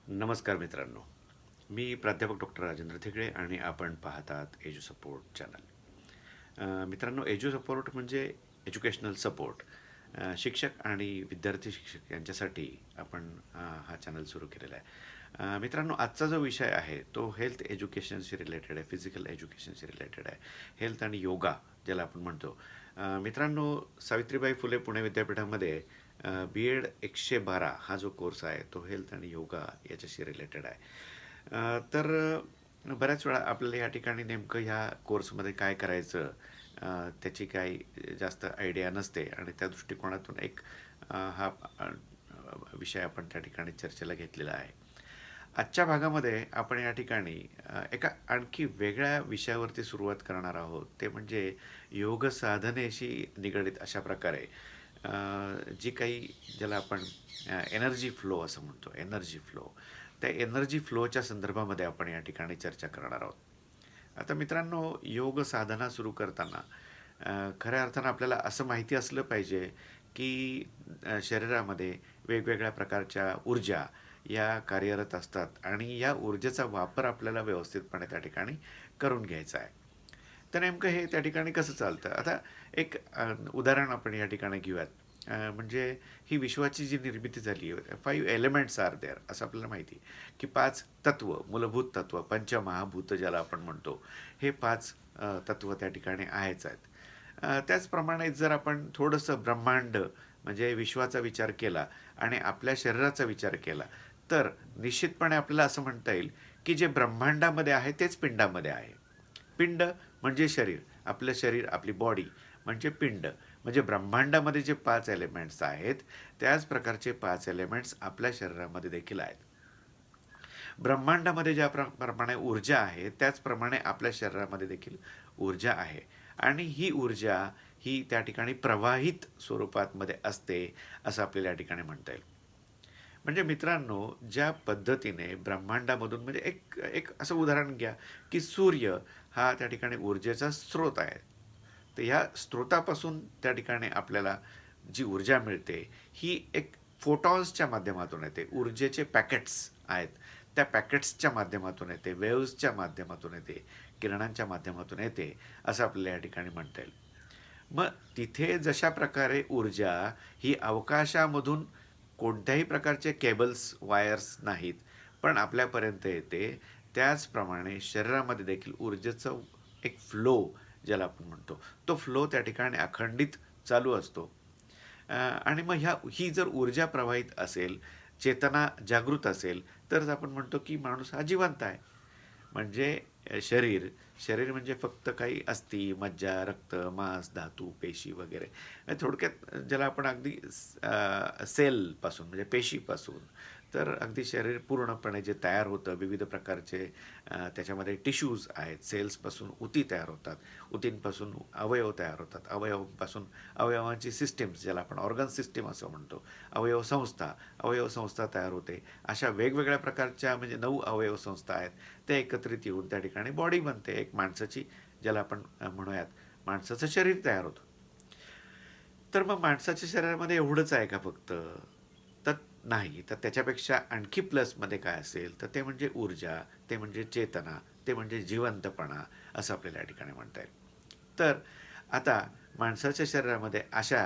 नमस्कार मित्रांनो, मी प्राध्यापक डॉक्टर राजेंद्र थिगळे आणि आपण पाहतात एज्यू सपोर्ट चॅनल. मित्रांनो, एज्यू सपोर्ट म्हणजे एज्युकेशनल सपोर्ट. शिक्षक आणि विद्यार्थी शिक्षक यांच्यासाठी आपण हा चॅनल सुरू केलेला आहे. मित्रांनो, आजचा जो विषय आहे तो हेल्थ एज्युकेशनशी रिलेटेड आहे, फिजिकल एज्युकेशनशी रिलेटेड आहे, हेल्थ आणि योगा ज्याला आपण म्हणतो. मित्रांनो, सावित्रीबाई फुले पुणे विद्यापीठामध्ये बी एड 112 हा जो कोर्स आहे तो हेल्थ आणि योगा याच्याशी रिलेटेड आहे. तर बऱ्याच वेळा आपल्याला या ठिकाणी नेमकं ह्या कोर्समध्ये काय करायचं त्याची काही जास्त आयडिया नसते आणि त्या दृष्टिकोनातून हा विषय आपण त्या ठिकाणी चर्चेला घेतलेला आहे. आजच्या भागामध्ये आपण या ठिकाणी एका आणखी वेगळ्या विषयावरती सुरुवात करणार आहोत. ते म्हणजे योग साधनेशी निगडित अशा प्रकारे जी काही ज्याला आपण एनर्जी फ्लो असं म्हणतो, एनर्जी फ्लो, त्या एनर्जी फ्लोच्या संदर्भामध्ये आपण या ठिकाणी चर्चा करणार आहोत. आता मित्रांनो, योग साधना सुरू करताना खऱ्या अर्थानं आपल्याला असं माहिती असलं पाहिजे की शरीरामध्ये वेगवेगळ्या प्रकारच्या ऊर्जा या कार्यरत असतात आणि या ऊर्जेचा वापर आपल्याला व्यवस्थितपणे त्या ठिकाणी करून घ्यायचा आहे. तर नेमकं हे त्या ठिकाणी कसं चालतं? आता एक उदाहरण आपण या ठिकाणी घेऊयात. म्हणजे ही विश्वाची जी निर्मिती झाली आहे, 5 एलिमेंट्स आर देअर असं आपल्याला माहिती आहे की 5 तत्व, मूलभूत तत्व, पंचमहाभूत ज्याला आपण म्हणतो, हे 5 तत्व त्या ठिकाणी आहेच आहेत. त्याचप्रमाणे जर आपण थोडंसं ब्रह्मांड म्हणजे विश्वाचा विचार केला आणि आपल्या शरीराचा विचार केला, तर निश्चितपणे आपल्याला असं म्हणता येईल की जे ब्रह्मांडामध्ये आहे तेच पिंडामध्ये आहे. पिंड म्हणजे शरीर, आपलं शरीर, आपली बॉडी म्हणजे पिंड. म्हणजे ब्रह्मांडामध्ये जे 5 एलिमेंट्स आहेत त्याच प्रकारचे 5 एलिमेंट्स आपल्या शरीरामध्ये देखील आहेत. ब्रह्मांडामध्ये ज्या प्रमाणे ऊर्जा आहे त्याचप्रमाणे आपल्या शरीरामध्ये देखील ऊर्जा आहे आणि ही ऊर्जा ही त्या ठिकाणी प्रवाहित स्वरूपात मध्ये असते असं आपल्याला या ठिकाणी म्हणता येईल. म्हणजे मित्रांनो, ज्या पद्धतीने ब्रह्मांडामधून म्हणजे एक एक असं उदाहरण घ्या की सूर्य हा त्या ठिकाणी ऊर्जेचा स्रोत आहे. तर ह्या स्रोतापासून त्या ठिकाणी आपल्याला जी ऊर्जा मिळते ही एक फोटॉन्सच्या माध्यमातून येते. ऊर्जेचे पॅकेट्स आहेत, त्या पॅकेट्सच्या माध्यमातून येते, वेव्हजच्या माध्यमातून येते, किरणांच्या माध्यमातून येते असं आपल्याला या ठिकाणी म्हणता येईल. मग तिथे जशा प्रकारे ऊर्जा ही अवकाशामधून कोणत्याही प्रकारचे केबल्स, वायर्स नाहीत, पण आपल्यापर्यंत येते, त्याचप्रमाणे शरीरामध्ये देखील ऊर्जेचं एक फ्लो ज्याला आपण म्हणतो, तो फ्लो त्या ठिकाणी अखंडित चालू असतो. आणि मग ही जर ऊर्जा प्रवाहित असेल, चेतना जागृत असेल, तरच आपण म्हणतो की माणूस हा जिवंत आहे. म्हणजे शरीर शरीर म्हणजे फक्त काही अस्थी, मज्जा, रक्त, मांस, धातू, पेशी वगैरे, थोडक्यात ज्याला आपण अगदी सेलपासून म्हणजे पेशीपासून तर अगदी शरीर पूर्णपणे जे तयार होतं, विविध प्रकारचे त्याच्यामध्ये टिश्यूज आहेत, सेल्सपासून उती तयार होतात, उतींपासून अवयव तयार होतात, अवयवांपासून अवयवांची सिस्टीम्स ज्याला आपण ऑर्गन सिस्टीम असं म्हणतो, अवयवसंस्था तयार होते. अशा वेगवेगळ्या प्रकारच्या म्हणजे 9 अवयवसंस्था आहेत, त्या एकत्रित येऊन त्या ठिकाणी बॉडी बनते, एक माणसाची, ज्याला आपण म्हणूयात माणसाचं शरीर तयार होतं. तर मग माणसाच्या शरीरामध्ये एवढंच आहे का फक्त? तर नाही. तर त्याच्यापेक्षा आणखी प्लसमध्ये काय असेल तर ते म्हणजे ऊर्जा, ते म्हणजे चेतना, ते म्हणजे जिवंतपणा असं आपल्याला या ठिकाणी म्हणता येईल. तर आता माणसाच्या शरीरामध्ये अशा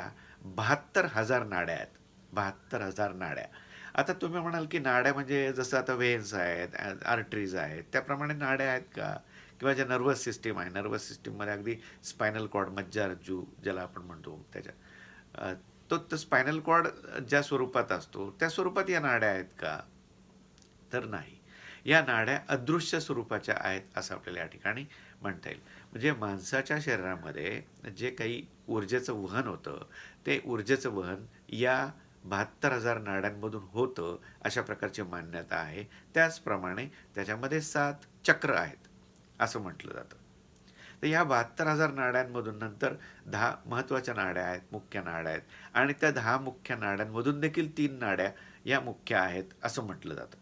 72,000 नाड्या आहेत. 72,000 नाड्या. आता तुम्ही म्हणाल की नाड्या म्हणजे जसं आता व्हेन्स आहेत, आर्टरीज आहेत, त्याप्रमाणे नाड्या आहेत का? किंवा ज्या नर्वस सिस्टीम आहे, नर्वस सिस्टीममध्ये अगदी स्पायनल कॉर्ड, मज्जारज्जू ज्याला आपण म्हणतो त्याच्या तो स्पायनल कॉर्ड ज्या स्वरूपात असतो त्या स्वरूपात या नाड्या आहेत का? तर नाही. या नाड्या अदृश्य स्वरूपाच्या आहेत असं आपल्याला या ठिकाणी म्हणता येईल. म्हणजे माणसाच्या शरीरामध्ये जे काही ऊर्जेचं वहन होतं, ते ऊर्जेचं वहन या 72,000 नाड्यांमधून होतं अशा प्रकारची मान्यता आहे. त्याचप्रमाणे त्याच्यामध्ये 7 चक्र आहेत असं म्हटलं जातं. तर ह्या 72,000 नाड्यांमधून नंतर 10 महत्त्वाच्या नाड्या आहेत, मुख्य नाड्या आहेत आणि त्या 10 मुख्य नाड्यांमधून देखील 3 नाड्या या मुख्य आहेत असं म्हटलं जातं.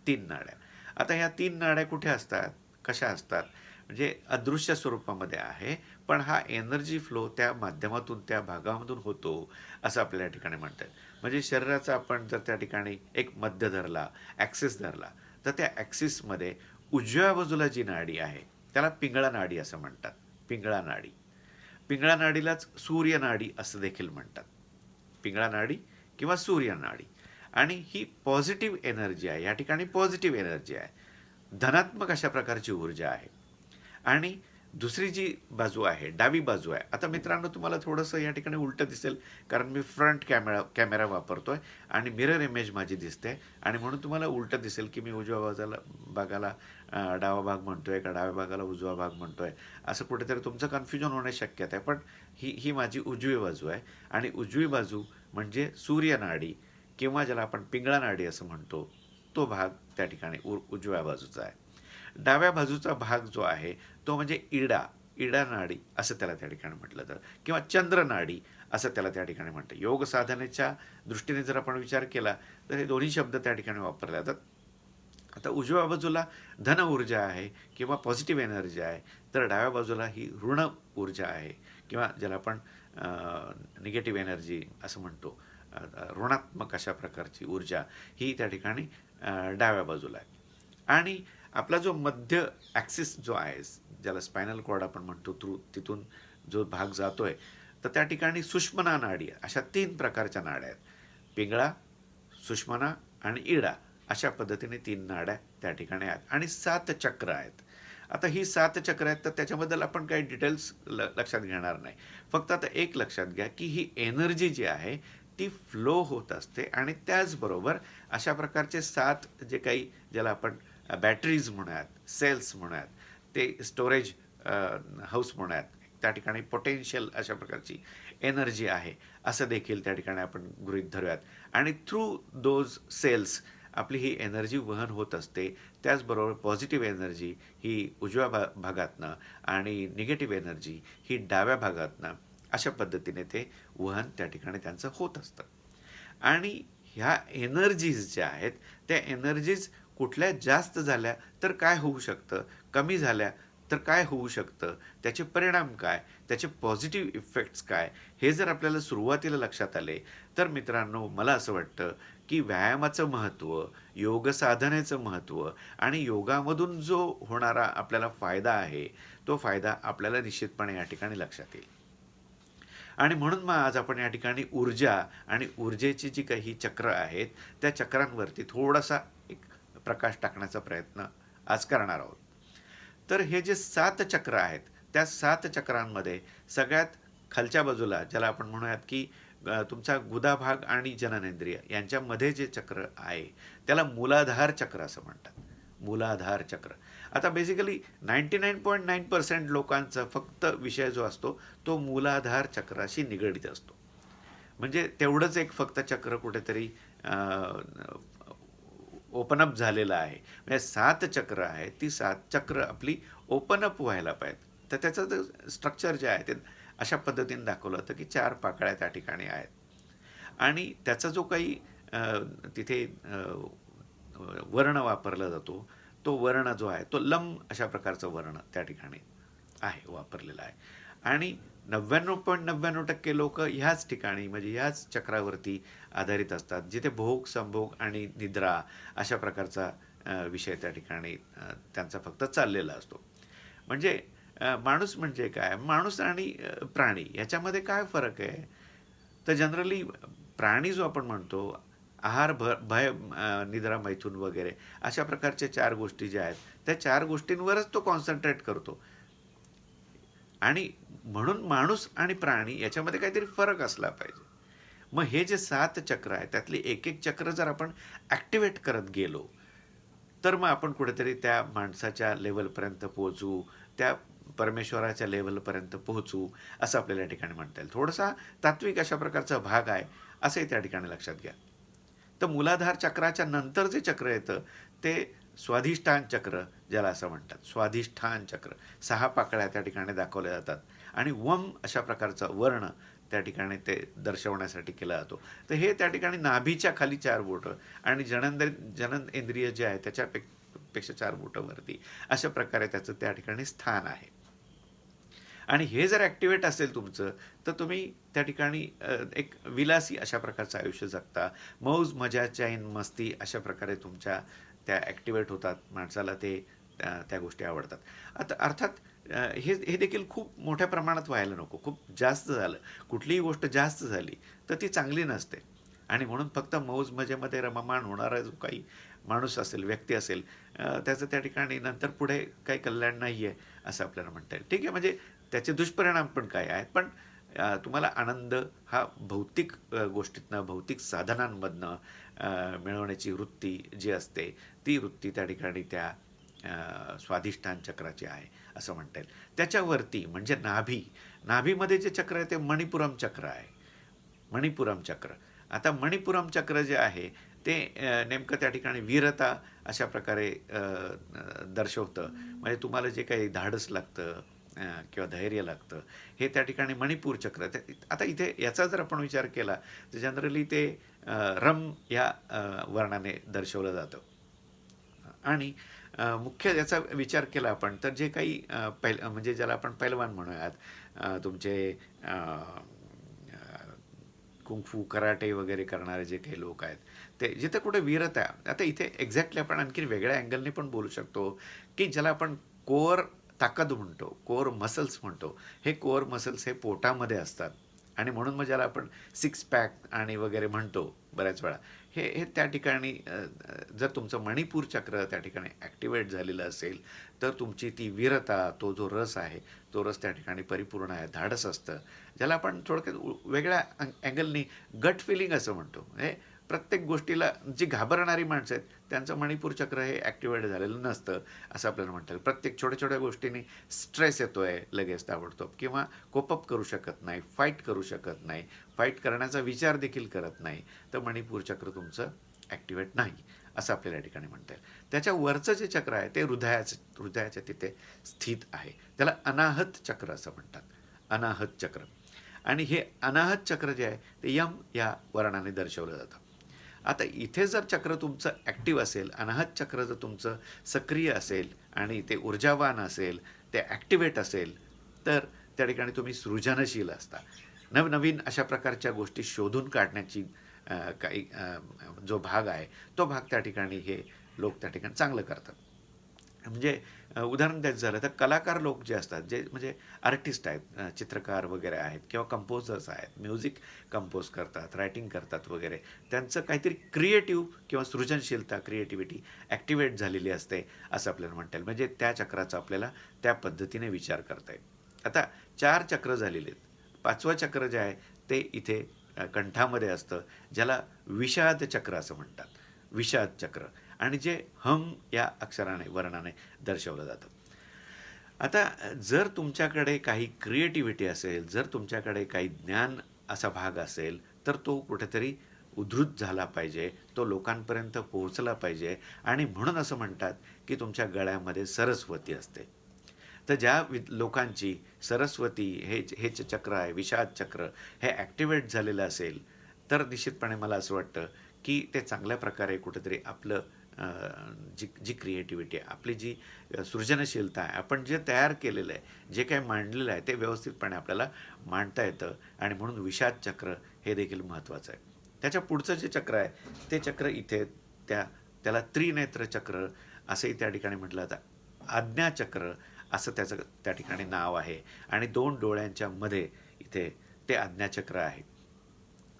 3 नाड्या. आता ह्या 3 नाड्या कुठे असतात? कशा असतात? म्हणजे अदृश्य स्वरूपामध्ये आहे, पण हा एनर्जी फ्लो त्या माध्यमातून, त्या भागामधून होतो, असं आपल्याला या ठिकाणी म्हणता येईल. म्हणजे शरीराचा आपण जर त्या ठिकाणी एक मध्य धरला, ॲक्सिस धरला, तर त्या ॲक्सिसमध्ये उजव्या बाजूला जी नाडी आहे, त्याला पिंगळा नाडी असं म्हणतात. पिंगळा नाडी. पिंगळा नाडीलाच सूर्य नाडी असं देखील म्हणतात. पिंगळा नाडी किंवा सूर्य नाडी. आणि ही पॉझिटिव्ह एनर्जी आहे. या ठिकाणी पॉझिटिव्ह एनर्जी आहे. धनात्मक अशा प्रकारची ऊर्जा आहे. आणि दुसरी जी बाजू आहे, डावी बाजू आहे. आता मित्रांनो, तुम्हाला थोडंसं या ठिकाणी उलटं दिसेल, कारण मी फ्रंट कॅमेरा वापरतोय आणि मिरर इमेज माझी दिसते, आणि म्हणून तुम्हाला उलटं दिसेल की मी उजव्या भागाला डावा भाग म्हणतोय का डाव्या भागाला उजवा भाग म्हणतोय. असं कुठेतरी तुमचं कन्फ्युजन होण्याची शक्यता आहे. पण ही माझी उजवी बाजू आहे, आणि उजवी बाजू म्हणजे सूर्यनाडी किंवा ज्याला आपण पिंगळा नाडी असं म्हणतो, तो भाग त्या ठिकाणी उजव्या बाजूचा आहे. डाव्या बाजूचा भाग जो आहे तो म्हणजे इडा नाडी असं त्याला त्या ठिकाणी म्हटलं जातं, किंवा चंद्र नाडी असं त्याला त्या ठिकाणी म्हणतं. योग साधनेच्या दृष्टीने जर आपण विचार केला तर हे दोन्ही शब्द त्या ठिकाणी वापरले जातात. आता उजव्या बाजूला धन ऊर्जा आहे किंवा पॉझिटिव्ह एनर्जी आहे, तर डाव्या बाजूला ही ऋण ऊर्जा आहे, किंवा ज्याला आपण निगेटिव्ह एनर्जी असं म्हणतो. ऋणात्मक अशा प्रकारची ऊर्जा ही त्या ठिकाणी डाव्या बाजूला आहे. आणि आपला जो मध्य ॲक्सिस जो आहे, ज्याला स्पायनल कॉर्ड आपण म्हणतो, तिथून जो भाग जातोय, तर त्या ठिकाणी सुषमना नाडी अशा 3 प्रकारच्या नाड्या आहेत. पिंगळा, सुषमना आणि इडा अशा पद्धतीने 3 नाड्या त्या ठिकाणी आहेत, आणि 7 चक्र आहेत. आता ही 7 चक्र आहेत, तर त्याच्याबद्दल आपण काही डिटेल्स लक्षात घेणार नाही. फक्त आता एक लक्षात घ्या की ही एनर्जी जी आहे ती फ्लो होत असते, आणि त्याचबरोबर अशा प्रकारचे 7 जे काही ज्याला आपण बॅटरीज म्हणूयात, सेल्स म्हणूयात, ते स्टोरेज हाऊस म्हणूयात, त्या ठिकाणी पोटेन्शियल अशा प्रकारची एनर्जी आहे असं देखील त्या ठिकाणी आपण गृहीत धरूयात. आणि थ्रू दोज सेल्स आपली ही एनर्जी वहन होत असते. त्याचबरोबर पॉझिटिव्ह एनर्जी ही उजव्या भागातनं आणि निगेटिव्ह एनर्जी ही डाव्या भागातनं अशा पद्धतीने ते वहन त्या ठिकाणी त्यांचं होत असतं. आणि ह्या एनर्जीज ज्या आहेत, त्या एनर्जीज कुठल्या जास्त झाल्या तर काय होऊ शकतं, कमी झाल्या तर काय होऊ शकतं, त्याचे परिणाम काय, त्याचे पॉझिटिव्ह इफेक्ट्स काय, हे जर आपल्याला सुरुवातीला लक्षात आले, तर मित्रांनो, मला असं वाटतं की व्यायामाचं महत्त्व, योग साधनेचं महत्त्व आणि योगामधून जो होणारा आपल्याला फायदा आहे, तो फायदा आपल्याला निश्चितपणे या ठिकाणी लक्षात येईल. आणि म्हणून मग आज आपण या ठिकाणी ऊर्जा आणि ऊर्जेची जी काही चक्र आहेत, त्या चक्रांवरती थोडासा एक प्रकाश टाकण्याचा प्रयत्न आज करणार आहोत. तर हे जे 7 चक्र आहेत, त्या 7 चक्रांमध्ये सगळ्यात खालच्या बाजूला, ज्याला आपण म्हणूयात की तुमचा गुदा भाग आणि जननेंद्रिय यांच्यामध्ये जे चक्र आहे, त्याला मूलाधार चक्र असं म्हणतात. मूलाधार चक्र. आता बेसिकली 99.9% लोकांचा फक्त विषय जो असतो तो मूलाधार चक्राशी निगडित असतो. म्हणजे तेवढंच एक फक्त चक्र कुठेतरी ओपन अप झालेलं आहे. म्हणजे 7 चक्र आहेत, ती 7 चक्र आपली ओपन अप व्हायला पाहिजेत. तर त्याचं स्ट्रक्चर जे आहे ते अशा पद्धतीने दाखवलं होतं की 4 पाकळ्या त्या ठिकाणी आहेत. आणि त्याचा जो काही तिथे वर्ण वापरला जातो, तो वर्ण जो आहे तो लम अशा प्रकारचा वर्ण त्या ठिकाणी आहे, वापरलेला आहे. आणि 99.99% लोक ह्याच ठिकाणी, म्हणजे ह्याच चक्रावरती आधारित असतात, जिथे भोग, संभोग आणि निद्रा अशा प्रकारचा विषय त्या ठिकाणी त्यांचा फक्त चाललेला असतो. म्हणजे माणूस म्हणजे काय, माणूस आणि प्राणी याच्यामध्ये काय फरक आहे? तर जनरली प्राणी जो आपण म्हणतो, आहार, भय, निद्रा, मैथून वगैरे अशा प्रकारच्या 4 गोष्टी ज्या आहेत, त्या 4 गोष्टींवरच तो कॉन्सन्ट्रेट करतो. आणि म्हणून माणूस आणि प्राणी याच्यामध्ये काहीतरी फरक असला पाहिजे. मग हे जे 7 चक्र आहेत, त्यातले एक एक चक्र जर आपण ॲक्टिवेट करत गेलो, तर मग आपण कुठेतरी त्या माणसाच्या लेवलपर्यंत पोहोचू, त्या परमेश्वराच्या लेवलपर्यंत पोहोचू, असं आपल्याला या ठिकाणी म्हणता येईल. थोडासा तात्विक अशा प्रकारचा भाग आहे, असंही त्या ठिकाणी लक्षात घ्या. तर मूलाधार चक्राच्या नंतर जे चक्र येतं ते स्वाधिष्ठान चक्र, ज्याला असं म्हणतात. स्वाधिष्ठान चक्र 6 पाकळ्या त्या ठिकाणी दाखवल्या जातात, आणि वम अशा प्रकारचा वर्ण त्या ठिकाणी ते दर्शवण्यासाठी केला जातो. तर हे त्या ठिकाणी नाभीच्या खाली 4 बोटं, आणि जननेंद्रिय जे आहे त्याच्या पेक्षा 4 बोटं वरती, अशा प्रकारे त्याचं त्या ठिकाणी स्थान आहे. आणि हे जर ॲक्टिव्हेट असेल तुमचं, तर तुम्ही त्या ठिकाणी एक विलासी अशा प्रकारचं आयुष्य जगता. मौज मजा चैन मस्ती अशा प्रकारे तुमच्या त्या ॲक्टिव्हेट होतात. माणसाला ते त्या गोष्टी आवडतात. आता अर्थात हे हे देखील खूप मोठ्या प्रमाणात व्हायला नको. खूप जास्त झालं, कुठलीही गोष्ट जास्त झाली तर ती चांगली नसते. आणि म्हणून फक्त मौज मजेमध्ये रममाण होणारा जो काही माणूस असेल, व्यक्ती असेल, त्याचं त्या ठिकाणी नंतर पुढे काही कल्याण नाही आहे असं आपल्याला म्हणता येईल. ठीक आहे, म्हणजे त्याचे दुष्परिणाम पण काय आहेत, पण तुम्हाला आनंद हा भौतिक गोष्टीतनं, भौतिक साधनांमधनं मिळवण्याची वृत्ती जी असते, ती वृत्ती त्या ठिकाणी त्या स्वाधिष्ठान चक्राची आहे असं म्हणता येईल. त्याच्यावरती म्हणजे नाभीमध्ये जे चक्र आहे ते मणिपुरम चक्र आहे. मणिपुरम चक्र. आता मणिपुरम चक्र जे आहे ते नेमकं त्या ठिकाणी वीरता अशा प्रकारे दर्शवतं. म्हणजे तुम्हाला जे काही धाडस लागतं किंवा धैर्य लागतं, हे त्या ठिकाणी मणिपूर चक्र. आता इथे याचा जर आपण विचार केला तर जनरली ते रम या वर्णाने दर्शवलं जातं. आणि मुख्य याचा विचार केला आपण तर जे काही म्हणजे ज्याला आपण पैलवान म्हणूयात, तुमचे कुंगफू कराटे वगैरे करणारे जे काही लोक आहेत, ते जिथे कुठे वीरता आहे. आता इथे एक्झॅक्टली आपण आणखी वेगळ्या अँगलने पण बोलू शकतो, की ज्याला आपण कोअर ताकद म्हणतो, कोअर मसल्स म्हणतो. हे कोअर मसल्स हे पोटामध्ये असतात आणि म्हणून मग ज्याला आपण सिक्स पॅक आणि वगैरे म्हणतो बऱ्याच वेळा, हे हे त्या ठिकाणी जर तुमचं मणिपूर चक्र त्या ठिकाणी ॲक्टिवेट झालेलं असेल तर तुमची ती वीरता, तो जो रस आहे, तो रस त्या ठिकाणी परिपूर्ण आहे, धाडस असतं. ज्याला आपण थोडक्यात वेगळ्या अँगलनी गट फिलिंग असं म्हणतो. म्हणजे प्रत्येक गोष्टीला जी घाबरणारी माणसं आहेत त्यांचं मणिपूर चक्र हे ॲक्टिवेट झालेलं नसतं असं आपल्याला म्हणता येईल. प्रत्येक छोट्या छोट्या गोष्टींनी स्ट्रेस येतो आहे लगेच ताबडतोब, किंवा कोपअप करू शकत नाही, फाईट करू शकत नाही, फाईट करण्याचा विचार देखील करत नाही, तर मणिपूर चक्र तुमचं ॲक्टिवेट नाही असं आपल्याला या ठिकाणी म्हणता येईल. त्याच्या वरचं जे चक्र आहे ते हृदयाच्या तिथे स्थित आहे. त्याला अनाहत चक्र असं म्हणतात. अनाहत चक्र. आणि हे अनाहत चक्र जे आहे ते यम या वर्णाने दर्शवलं जातं. आता इथे जर चक्र तुमचं ॲक्टिव्ह असेल, अनाहत चक्र जर तुमचं सक्रिय असेल आणि ते ऊर्जावान असेल, ते ॲक्टिवेट असेल, तर त्या ठिकाणी तुम्ही सृजनशील असता. नवनवीन अशा प्रकारच्या गोष्टी शोधून काढण्याची काही जो भाग आहे, तो भाग त्या ठिकाणी हे लोक त्या ठिकाणी चांगलं करतात. म्हणजे उदाहरण द्यायचं झालं तर कलाकार लोक जे असतात, जे म्हणजे आर्टिस्ट आहेत, चित्रकार वगैरे आहेत किंवा कंपोजर्स आहेत, म्युझिक कंपोज करतात, रायटिंग करतात वगैरे, त्यांचं काहीतरी क्रिएटिव्ह किंवा सृजनशीलता, क्रिएटिव्हिटी ॲक्टिवेट झालेली असते असं आपल्याला म्हणता येईल. म्हणजे त्या चक्राचा आपल्याला त्या पद्धतीने विचार करता येईल. आता 4 चक्र झालेले आहेत. 5वं चक्र जे आहे ते इथे कंठामध्ये असतं, ज्याला विषाद चक्र असं म्हणतात. विषाद चक्र. आणि जे हम या अक्षराने, वर्णाने दर्शवलं जातं. आता जर तुमच्याकडे काही क्रिएटिव्हिटी असेल, जर तुमच्याकडे काही ज्ञान असा भाग असेल, तर तो कुठेतरी उद्धृत झाला पाहिजे, तो लोकांपर्यंत पोहोचला पाहिजे. आणि म्हणून असं म्हणतात की तुमच्या गळ्यामध्ये सरस्वती असते. तर ज्या लोकांची सरस्वती हे चक्र आहे, विषाद चक्र, हे ॲक्टिवेट झालेलं असेल, तर निश्चितपणे मला असं वाटतं की ते चांगल्या प्रकारे कुठेतरी आपलं जी जी क्रिएटिव्हिटी आहे, आपली जी सृजनशीलता आहे, आपण जे तयार केलेलं आहे, जे काही मांडलेलं आहे, ते व्यवस्थितपणे आपल्याला मांडता येतं. आणि म्हणून विषाद चक्र हे देखील महत्त्वाचं आहे. त्याच्या पुढचं जे चक्र आहे ते चक्र इथे त्याला त्रिनेत्र चक्र असंही त्या ठिकाणी म्हटलं जातं. आज्ञाचक्र असं त्याचं त्या ठिकाणी नाव आहे. आणि 2 डोळ्यांच्या मध्ये इथे ते आज्ञाचक्र आहे.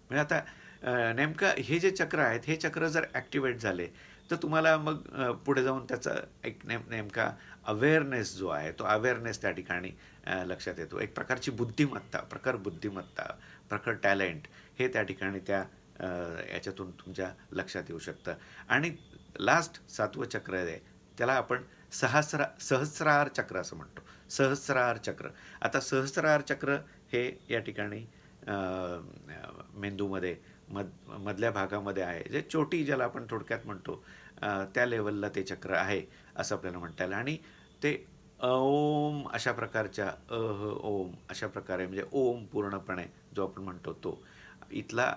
म्हणजे आता नेमकं हे जे चक्र आहेत, हे चक्र जर ॲक्टिवेट झाले तर तुम्हाला मग पुढे जाऊन त्याचा एक नेमका अवेअरनेस जो आहे, तो अवेअरनेस त्या ठिकाणी लक्षात येतो. एक प्रकारची बुद्धिमत्ता, प्रखर बुद्धिमत्ता, प्रखर टॅलेंट हे त्या ठिकाणी त्या याच्यातून तुमच्या लक्षात येऊ शकतं. आणि लास्ट 7वं चक्र आहे, त्याला आपण सहस्रार चक्र असं म्हणतो. सहस्रार चक्र. आता सहस्रार चक्र हे या ठिकाणी मेंदूमध्ये मधल्या भागामध्ये आहे, जे चोटी ज्याला आपण थोडक्यात म्हणतो, त्या लेवलला ते चक्र आहे असं आपल्याला म्हणता येईल. आणि ते ओम अशा प्रकारच्या ओम अशा प्रकारे, म्हणजे ओम पूर्णपणे जो आपण म्हणतो तो इथला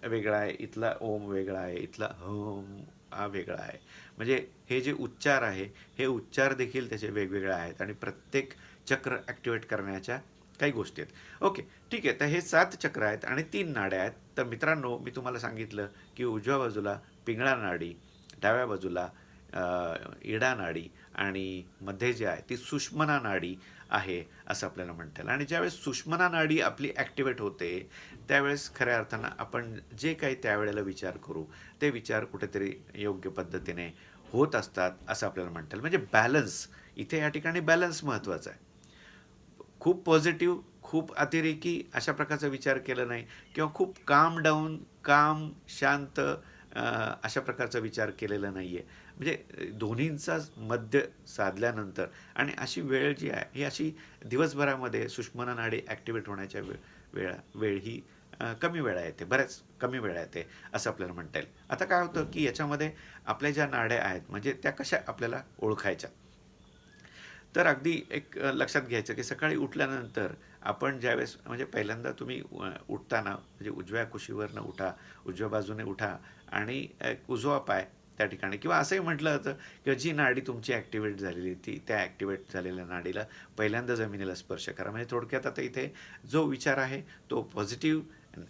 वेगळा आहे, इथला ओम वेगळा आहे, इथला हम हा वेगळा आहे. म्हणजे हे जे उच्चार आहे, हे उच्चार देखील त्याचे वेगवेगळे आहेत आणि प्रत्येक चक्र ॲक्टिवेट करण्याच्या काही गोष्टी आहेत. ओके, ठीक आहे. तर हे 7 चक्र आहेत आणि 3 नाड्या आहेत. तर मित्रांनो, मी तुम्हाला सांगितलं की उजव्या बाजूला पिंगळा नाडी, डाव्या बाजूला इडा नाडी आणि मध्ये जी आहे ती सुषुम्ना नाडी आहे असं आपल्याला म्हणता येईल. आणि ज्यावेळेस सुषुम्ना नाडी आपली ॲक्टिवेट होते, त्यावेळेस खऱ्या अर्थानं आपण जे काही त्यावेळेला विचार करू, ते विचार कुठेतरी योग्य पद्धतीने होत असतात असं आपल्याला म्हणता येईल. म्हणजे बॅलन्स, इथे या ठिकाणी बॅलन्स महत्त्वाचा आहे. खूप पॉझिटिव्ह, खूप अतिरेकी अशा प्रकारचा विचार केला नाही किंवा खूप काम डाऊन, काम, शांत अशा प्रकारचा विचार केलेला नाही आहे. म्हणजे दोन्हींचा मध्य साधल्यानंतर आणि अशी वेळ जी आहे ही अशी दिवसभरामध्ये सुषुम्ना नाडी ॲक्टिवेट होण्याच्या वेळ ही कमी वेळा येते, बऱ्याच कमी वेळा येते असं आपल्याला म्हणता येईल. आता काय होतं की याच्यामध्ये आपल्या ज्या नाड्या आहेत म्हणजे त्या कशा आपल्याला ओळखायच्या. तर अगदी एक लक्षात घ्यायचं की सकाळी उठल्यानंतर आपण ज्यावेळेस म्हणजे पहिल्यांदा तुम्ही उठताना म्हणजे उजव्या कुशीवरनं उठा, उजव्या बाजूने उठा आणि एक उजवा पाय त्या ठिकाणी किंवा असंही म्हटलं जातं की जी नाडी तुमची ॲक्टिवेट झालेली ती त्या ॲक्टिवेट झालेल्या नाडीला पहिल्यांदा जमिनीला स्पर्श करा. म्हणजे थोडक्यात आता इथे जो विचार आहे तो पॉझिटिव्ह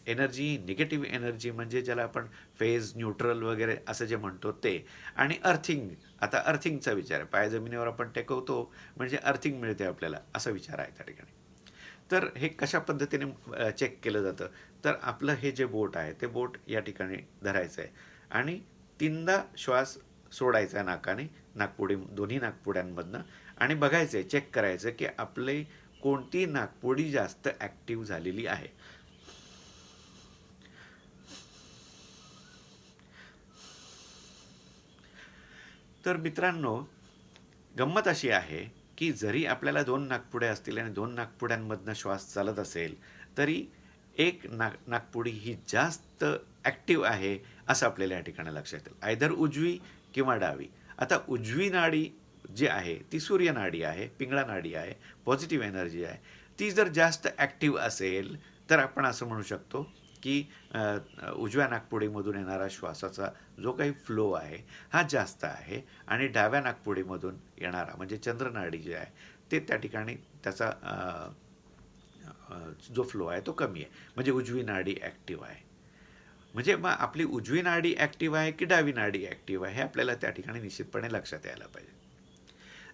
एनर्जी, निगेटिव्ह एनर्जी म्हणजे ज्याला आपण फेज, न्यूट्रल वगैरे असं जे म्हणतो ते आणि अर्थिंग. आता अर्थिंगचा विचार आहे, पाय जमिनीवर आपण टेकवतो म्हणजे अर्थिंग मिळते आपल्याला असा विचार आहे त्या ठिकाणी. तर हे कशा पद्धतीने चेक केलं जातं, तर आपलं हे जे बोट आहे ते बोट या ठिकाणी धरायचं आहे आणि 3दा श्वास सोडायचा आहे नाकाने, नाकपुडी दोन्ही नाकपुड्यांमधनं आणि बघायचं आहे, चेक करायचं की आपली कोणती नाकपुडी जास्त ॲक्टिव्ह झालेली आहे. तर मित्रांनो, गंमत अशी आहे की जरी आपल्याला 2 नाकपुड्या असतील आणि 2 नाकपुड्यांमधनं श्वास चालत असेल, तरी एक नाकपुडी ही जास्त ॲक्टिव्ह आहे असं आपल्याला या ठिकाणी लक्षात येईल. आयदर उजवी किंवा डावी. आता उजवी नाडी जी आहे ती सूर्य नाडी आहे, पिंगळा नाडी आहे, पॉझिटिव्ह एनर्जी आहे. ती जर जास्त ॲक्टिव्ह असेल तर आपण असं म्हणू शकतो की उजव्या नाकपुडीमधून येणारा श्वासाचा जो काही फ्लो आहे हा जास्त आहे आणि डाव्या नाकपुडीमधून येणारा म्हणजे चंद्रनाडी जी आहे ते त्या ठिकाणी त्याचा जो फ्लो आहे तो कमी आहे. म्हणजे उजवी नाडी ॲक्टिव्ह आहे. म्हणजे मग आपली उजवी नाडी ॲक्टिव्ह आहे की डावी नाडी ॲक्टिव्ह आहे हे आपल्याला त्या ठिकाणी निश्चितपणे लक्षात यायला पाहिजे.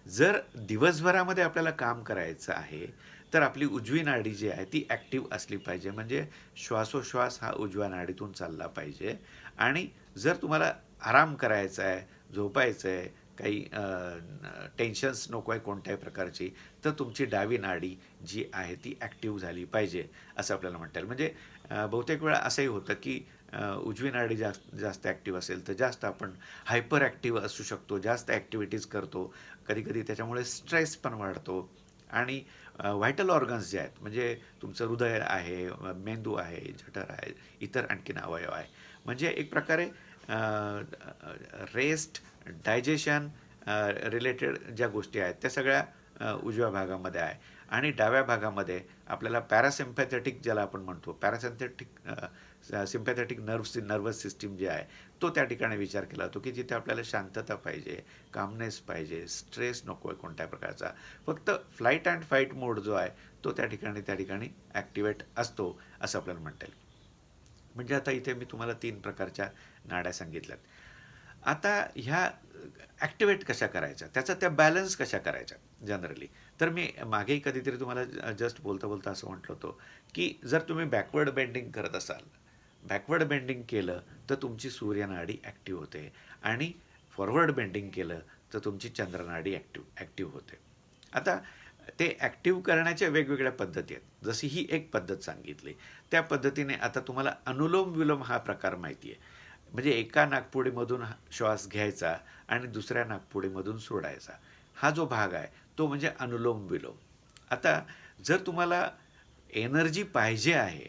जर दिवसभरामध्ये आपल्याला काम करायचं आहे तर आपली उजवी नाडी जी आहे ती ॲक्टिव्ह असली पाहिजे. म्हणजे श्वासोश्वास हा उजव्या नाडीतून चालला पाहिजे. आणि जर तुम्हाला आराम करायचा आहे, झोपायचं आहे, काही टेन्शन्स नको आहे कोणत्याही प्रकारची, तर तुमची डावी नाडी जी आहे ती ॲक्टिव्ह झाली पाहिजे असं आपल्याला म्हणता येईल. म्हणजे बहुतेक वेळा असंही होतं की उजवी नाडी जास्त जास्त ॲक्टिव्ह असेल तर जास्त आपण हायपर ॲक्टिव्ह असू शकतो, जास्त ॲक्टिव्हिटीज करतो. कधीकधी त्याच्यामुळे स्ट्रेस पण वाढतो आणि व्हायटल ऑर्गन्स जे आहेत म्हणजे तुमचं हृदय आहे, मेंदू आहे, जठर आहे, इतर आणखीन अवयव आहे. म्हणजे एक प्रकारे रेस्ट, डायजेशन रिलेटेड ज्या गोष्टी आहेत त्या सगळ्या उजव्या भागामध्ये आहे. आणि डाव्या भागामध्ये आपल्याला पॅरासिम्पॅथेटिक ज्याला आपण म्हणतो, सिम्पॅथेटिक नर्वस सिस्टीम जे आहे तो त्या ठिकाणी विचार केला जातो की जिथे आपल्याला शांतता पाहिजे, कामनेस पाहिजे, स्ट्रेस नको आहे कोणत्या प्रकारचा. फक्त फ्लाईट अँड फाईट मोड जो आहे तो त्या ठिकाणी ॲक्टिवेट असतो असं आपल्याला म्हणता येईल. म्हणजे आता इथे मी तुम्हाला 3 प्रकारच्या नाड्या सांगितल्यात. आता ह्या ॲक्टिवेट कशा करायच्या, त्याचा त्या बॅलन्स कशा करायच्या जनरली. तर मी मागेही कधीतरी तुम्हाला जस्ट बोलता बोलता असं म्हटलं होतं की जर तुम्ही बॅकवर्ड बेंडिंग करत असाल, बॅकवर्ड बेंडिंग केलं तर तुमची सूर्यनाडी ॲक्टिव्ह होते आणि फॉरवर्ड बेंडिंग केलं तर तुमची चंद्रनाडी ॲक्टिव्ह होते. आता ते ॲक्टिव्ह करण्याच्या वेगवेगळ्या पद्धती आहेत. जशी ही एक पद्धत सांगितली त्या पद्धतीने आता तुम्हाला अनुलोम विलोम हा प्रकार माहिती आहे. म्हणजे एका नाकपुडीमधून श्वास घ्यायचा आणि दुसऱ्या नाकपुडीमधून सोडायचा. हा जो भाग आहे तो म्हणजे अनुलोम विलोम. आता जर तुम्हाला एनर्जी पाहिजे आहे,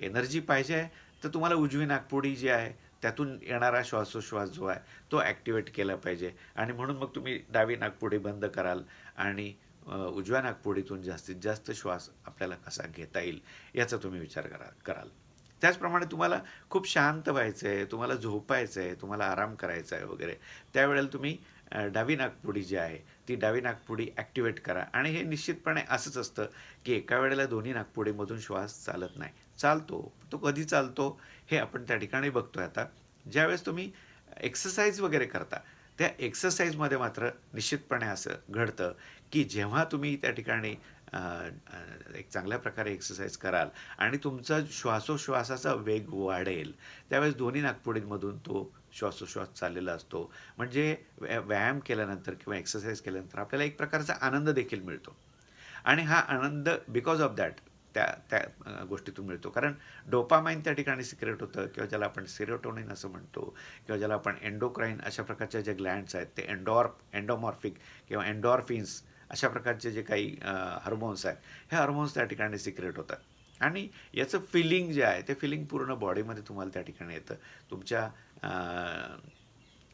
एनर्जी पाहिजे आहे तर तुम्हाला उजवी नाकपुडी जी आहे त्यातून येणारा श्वासोश्वास जो आहे तो ॲक्टिवेट केला पाहिजे. आणि म्हणून मग तुम्ही डावी नाकपुडी बंद कराल आणि उजव्या नाकपुडीतून जास्तीत जास्त श्वास आपल्याला कसा घेता येईल याचा तुम्ही विचार कराल. त्याचप्रमाणे तुम्हाला खूप शांत व्हायचं आहे, तुम्हाला झोपायचं आहे, तुम्हाला आराम करायचा आहे वगैरे, त्यावेळेला तुम्ही डावी नाकपुडी जी आहे, ती डावी नाकपुडी ॲक्टिवेट करा. आणि हे निश्चितपणे असंच असतं, की एका वेळेला दोन्ही नाकपुडीमधून श्वास चालत नाही. चालतो. तो कधी चालतो हे आपण त्या ठिकाणी बघतोय आता. ज्यावेळेस तुम्ही एक्सरसाइज वगैरे करता, त्या एक्सरसाइजमध्ये मात्र निश्चितपणे असं घडतं, की जेव्हा तुम्ही त्या ठिकाणी अ, अ, एक चांगल्या प्रकारे एक्सरसाइज कराल आणि तुमचा श्वासोश्वासाचा वेग वाढेल, त्यावेळेस दोन्ही नाकपुडींमधून तो श्वासोश्वास चाललेला असतो. म्हणजे व्यायाम केल्यानंतर किंवा एक्सरसाइज केल्यानंतर आपल्याला एक प्रकारचा आनंद देखील मिळतो. आणि हा आनंद बिकॉज ऑफ दॅट त्या त्या गोष्टीतून मिळतो. कारण डोपामाइन त्या ठिकाणी सिक्रेट होतं, किंवा ज्याला आपण सेरोटोनिन असं म्हणतो, किंवा ज्याला आपण एंडोक्राईन अशा प्रकारचे जे ग्लँड्स आहेत ते एंडोमॉर्फिक किंवा एंडॉर्फिन्स अशा प्रकारचे जे काही हार्मोन्स आहेत, हे हार्मोन्स त्या ठिकाणी सिक्रेट होतात. आणि याचं फिलिंग जे आहे ते फिलिंग पूर्ण बॉडीमध्ये तुम्हाला त्या ठिकाणी येतं. तुमच्या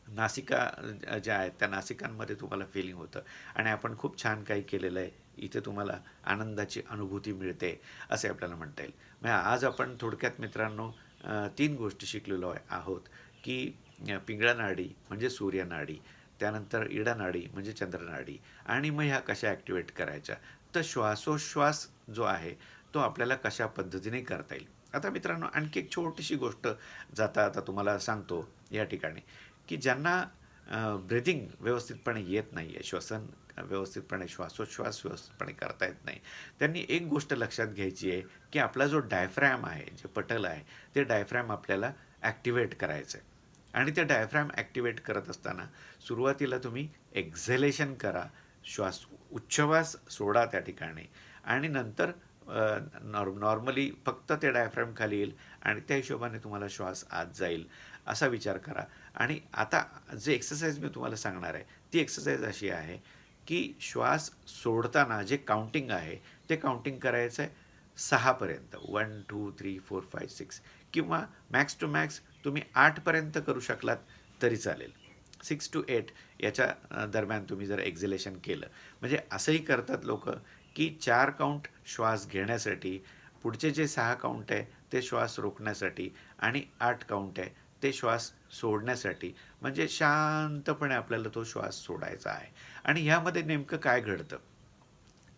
नासिका ज्या आहेत त्या नासिकांमध्ये तुम्हाला फिलिंग होतं आणि आपण खूप छान काही केलेलं आहे, इथे तुम्हाला आनंदाची अनुभूती मिळते, असे आपल्याला म्हणता येईल. म्हणजे आज आपण थोडक्यात मित्रांनो 3 गोष्टी शिकलेलो आहोत, की पिंगळा नाडी म्हणजे सूर्यनाडी, त्यानंतर इडा नाडी म्हणजे चंद्रनाडी, आणि मग ह्या कशा ॲक्टिवेट करायच्या. तर श्वासोश्वास जो आहे तो आपल्याला कशा पद्धतीने करता येईल. आता मित्रांनो आणखी एक छोटीशी गोष्ट जाता आता तुम्हाला सांगतो या ठिकाणी, की ज्यांना ब्रीथिंग व्यवस्थितपणे येत नाही आहे, श्वसन व्यवस्थितपणे श्वासोच्छ्वास व्यवस्थितपणे करता येत नाही, त्यांनी एक गोष्ट लक्षात घ्यायची आहे, की आपला जो डायफ्रॅम आहे, जे पटल आहे, ते डायफ्रॅम आपल्याला ॲक्टिवेट करायचं आहे. आणि ते डायफ्रॅम ॲक्टिवेट करत असताना सुरुवातीला तुम्ही एक्झलेशन करा, उच्छ्वास सोडा त्या ठिकाणी, आणि नंतर नॉर्मली फक्त ते डायफ्रॅम खाली येईल आणि त्या हिशोबाने तुम्हाला श्वास आत जाईल, असा विचार करा. आणि आता जे एक्सरसाइज मी तुम्हाला सांगणार आहे, ती एक्सरसाइज अशी आहे, की श्वास सोडताना जे काउंटिंग आहे ते काउंटिंग करायचं आहे 6 पर्यंत. 1, 2, 3, 4, 5, 6, किंवा मॅक्स टू मॅक्स तुम्ही 8 पर्यंत करू शकलात तरी चालेल. 6 to 8 याच्या दरम्यान तुम्ही जर एक्झिलेशन केलं, म्हणजे असंही करतात लोक, की 4 काउंट श्वास घेण्यासाठी, पुढचे जे 6 काउंट आहे ते श्वास रोखण्यासाठी, आणि 8 काउंट आहे ते श्वास सोडण्यासाठी. म्हणजे शांतपणे आपल्याला तो श्वास सोडायचा आहे. आणि ह्यामध्ये नेमकं काय घडतं,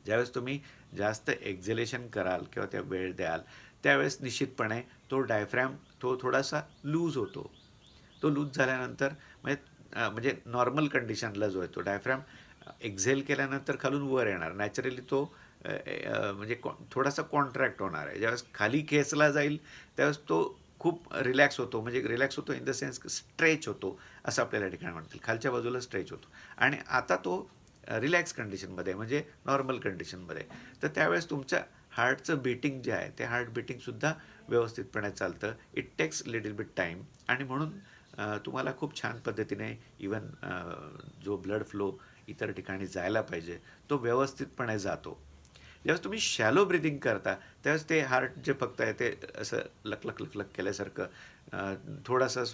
ज्यावेळेस तुम्ही जास्त एक्झलेशन कराल किंवा त्या वेळ द्याल, त्यावेळेस निश्चितपणे तो डायफ्रॅम तो थोडासा लूज होतो. तो लूज झाल्यानंतर म्हणजे नॉर्मल कंडिशनला जो आहे तो डायफ्रॅम एक्झेल केल्यानंतर खालून वर येणार, नॅचरली तो म्हणजे थोडासा कॉन्ट्रॅक्ट होणार आहे. ज्यावेळेस खाली खेचला जाईल त्यावेळेस तो खूप रिलॅक्स होतो, म्हणजे रिलॅक्स होतो इन द सेन्स स्ट्रेच होतो, असं आपल्याला ठिकाणी म्हणतील, खालच्या बाजूला स्ट्रेच होतो. आणि आता तो रिलॅक्स कंडिशनमध्ये, म्हणजे नॉर्मल कंडिशनमध्ये. तर त्यावेळेस तुमच्या हार्टचं बीटिंग जे आहे ते हार्ट बीटिंगसुद्धा व्यवस्थितपणे चालतं. It takes little bit time. आणि म्हणून तुम्हाला खूप छान पद्धतीने इवन जो ब्लड फ्लो इतर ठिकाणी जायला पाहिजे तो व्यवस्थितपणे जातो. ज्यावेळेस तुम्ही शॅलो ब्रिदिंग करता त्यावेळेस ते हार्ट जे फक्त आहे ते असं लकलक लकलक केल्यासारखं थोडंसं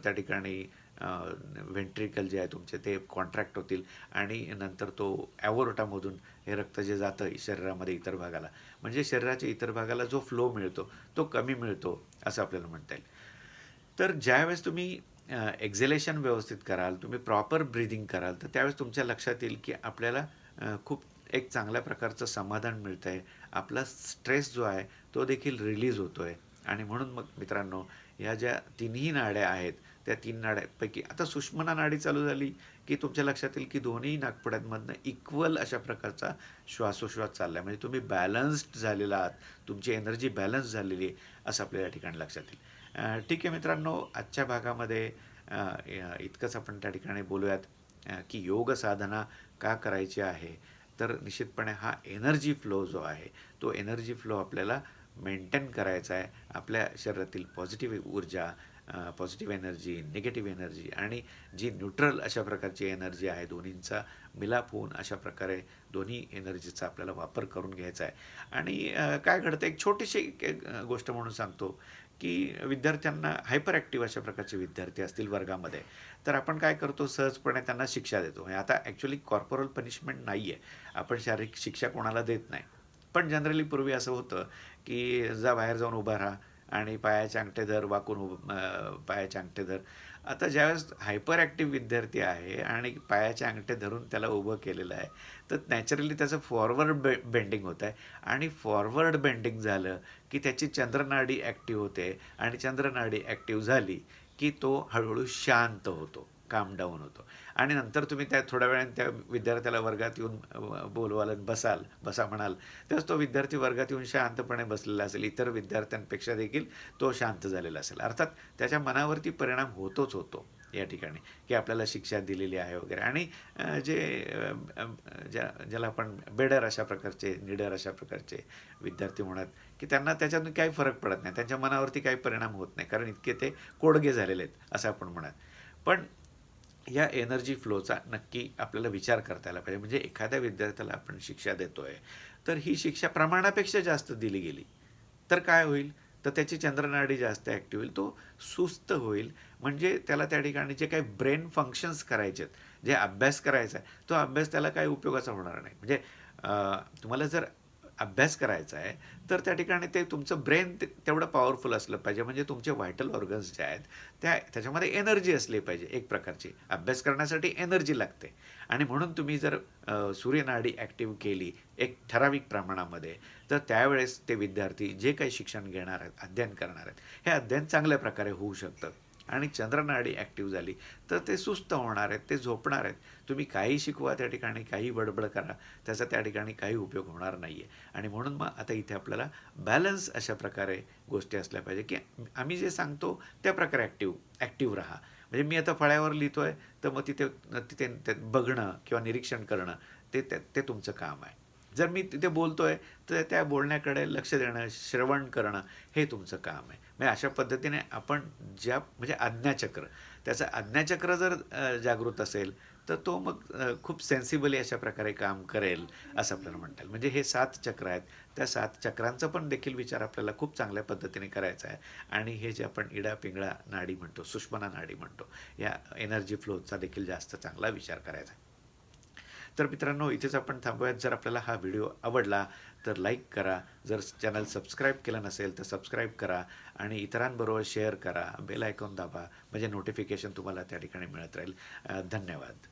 त्या ठिकाणी व्हेंट्रिकल जे आहे तुमचे ते कॉन्ट्रॅक्ट होतील, आणि नंतर तो ॲवोर्टामधून हे रक्त जे जातं शरीरामध्ये इतर भागाला, म्हणजे शरीराच्या इतर भागाला जो फ्लो मिळतो तो कमी मिळतो, असं आपल्याला म्हणता येईल. तर ज्यावेळेस तुम्ही एक्झलेशन व्यवस्थित कराल, तुम्ही प्रॉपर ब्रीदिंग कराल, तर त्यावेळेस तुमच्या लक्षात येईल की आपल्याला खूप एक चांगल्या प्रकारचं समाधान मिळतं आहे. आपला स्ट्रेस जो आहे तो देखील रिलीज होतो आहे. आणि म्हणून मग मित्रांनो, ह्या ज्या तिन्ही नाड्या आहेत त्या 3 नाड्यांपैकी आता सुषुम्ना नाडी चालू झाली, की तुमच्या लक्षात येईल की दोन्ही नाकपुड्यांमधनं इक्वल अशा प्रकारचा श्वासोश्वास चालला आहे. म्हणजे तुम्ही बॅलन्स्ड झालेला आहात, तुमची एनर्जी बॅलन्स झालेली आहे, असं आपल्या या ठिकाणी लक्षात येईल. ठीक आहे मित्रांनो, आजच्या भागामध्ये इतकंच आपण त्या ठिकाणी बोलूयात, की योग साधना का करायची आहे. तर निश्चितपणे हा एनर्जी फ्लो जो आहे तो एनर्जी फ्लो आपल्याला मेंटेन करायचा आहे. आपल्या शरीरातील पॉझिटिव्ह ऊर्जा, पॉझिटिव्ह एनर्जी, निगेटिव्ह एनर्जी आणि जी न्यूट्रल अशा प्रकारची एनर्जी आहे, दोन्हींचा मिलाप होऊन अशा प्रकारे दोन्ही एनर्जीचा आपल्याला वापर करून घ्यायचा आहे. आणि काय घडतं, एक छोटीशी गोष्ट म्हणून सांगतो, की विद्यार्थ्यांना हायपर ॲक्टिव्ह अशा प्रकारचे विद्यार्थी असतील वर्गामध्ये, तर आपण काय करतो, सहजपणे त्यांना शिक्षा देतो. म्हणजे आता ॲक्च्युली कॉर्पोरल पनिशमेंट नाही आहे, आपण शारीरिक शिक्षा कोणाला देत नाही. पण जनरली पूर्वी असं होतं, की जा बाहेर जाऊन उभा राहा, आणि पायाचे अंगठे धर, वाकून पायाचे अंगठे धर. आता ज्यावेळेस हायपर ॲक्टिव्ह विद्यार्थी आहे आणि पायाचे अंगठे धरून त्याला उभं केलेलं आहे, तर नॅचरली त्याचं फॉरवर्ड बेंडिंग होत आहे आणि फॉरवर्ड बेंडिंग झालं की त्याची चंद्रनाडी ॲक्टिव्ह होते आणि चंद्रनाडी ॲक्टिव्ह झाली की तो हळूहळू शांत होतो, काम डाऊन होतो. आणि नंतर तुम्ही त्या थोड्या वेळाने त्या विद्यार्थ्याला वर्गात येऊन बोलवाल आणि बसा म्हणाल, तेव्हाच तो विद्यार्थी वर्गात येऊन शांतपणे बसलेला असेल. इतर विद्यार्थ्यांपेक्षा देखील तो शांत झालेला असेल. अर्थात त्याच्या मनावरती परिणाम होतोच होतो या ठिकाणी, की आपल्याला शिक्षा दिलेली आहे वगैरे. आणि जे ज्याला आपण बेडर अशा प्रकारचे, निडर अशा प्रकारचे विद्यार्थी म्हणत, की त्यांना त्याच्यातून काही फरक पडत नाही, त्यांच्या मनावरती काही परिणाम होत नाही, कारण इतके ते कोडगे झालेले आहेत असं आपण म्हणत. पण या एनर्जी फ्लोचा नक्की आपल्याला विचार करता आला पाहिजे. म्हणजे एखाद्या विद्यार्थ्याला आपण शिक्षा देतोय, तर ही शिक्षा प्रमाणापेक्षा जास्त दिली गेली तर काय होईल, तर त्याची चंद्रनाडी जास्त ॲक्टिव्ह होईल, तो सुस्त होईल. म्हणजे त्याला त्या ठिकाणी जे काही ब्रेन फंक्शन्स करायचे आहेत, जे अभ्यास करायचा आहे, तो अभ्यास त्याला काही उपयोगाचा होणार नाही. म्हणजे तुम्हाला जर अभ्यास करायचा आहे, तर त्या ठिकाणी ते तुमचं ब्रेन तेवढं पॉवरफुल असलं पाहिजे. म्हणजे तुमचे व्हायटल ऑर्गन्स जे आहेत त्याच्यामध्ये एनर्जी असली पाहिजे एक प्रकारची. अभ्यास करण्यासाठी एनर्जी लागते आणि म्हणून तुम्ही जर सूर्यनाडी ॲक्टिव्ह केली एक ठराविक प्रमाणामध्ये, तर त्यावेळेस ते विद्यार्थी जे काही शिक्षण घेणार आहेत, अध्ययन करणार आहेत, हे अध्ययन चांगल्या प्रकारे होऊ शकतं. आणि चंद्रनाडी ॲक्टिव्ह झाली तर ते सुस्त होणार आहेत, ते झोपणार आहेत. तुम्ही काही शिकवा त्या ठिकाणी, काही बडबड करा, त्याचा त्या ठिकाणी काही उपयोग होणार नाही आहे. आणि म्हणून मग आता इथे आपल्याला बॅलन्स अशा प्रकारे गोष्टी असल्या पाहिजे, की आम्ही जे सांगतो त्या प्रकारे ॲक्टिव्ह राहा. म्हणजे मी आता फळ्यावर लिहितोय, तर मग तिथे तिथे बघणं किंवा निरीक्षण करणं ते तुमचं काम आहे. जर मी तिथे बोलतोय, तर त्या बोलण्याकडे लक्ष देणं, श्रवण करणं हे तुमचं काम आहे. म्हणजे अशा पद्धतीने आपण म्हणजे आज्ञाचक्र, त्याचं आज्ञाचक्र जर जागृत असेल, तर तो मग खूप सेन्सिबली अशा प्रकारे काम करेल असं आपल्याला म्हणता येईल. म्हणजे हे 7 चक्र आहेत, त्या 7 चक्रांचा पण देखील विचार आपल्याला खूप चांगल्या पद्धतीने करायचा आहे. आणि हे जे आपण इडापिंगळा नाडी म्हणतो, सुषुम्ना नाडी म्हणतो, या एनर्जी फ्लोचा देखील जास्त चांगला विचार करायचा आहे. तर मित्रांनो, इथेच आपण थांबूयात. जर आपल्याला हा व्हिडिओ आवडला तर लाईक करा, जर चॅनल सबस्क्राईब केलं नसेल तर सबस्क्राईब करा आणि इतरांबरोबर शेअर करा, बेल आयकॉन दाबा, म्हणजे नोटिफिकेशन तुम्हाला त्या ठिकाणी मिळत राहील. धन्यवाद.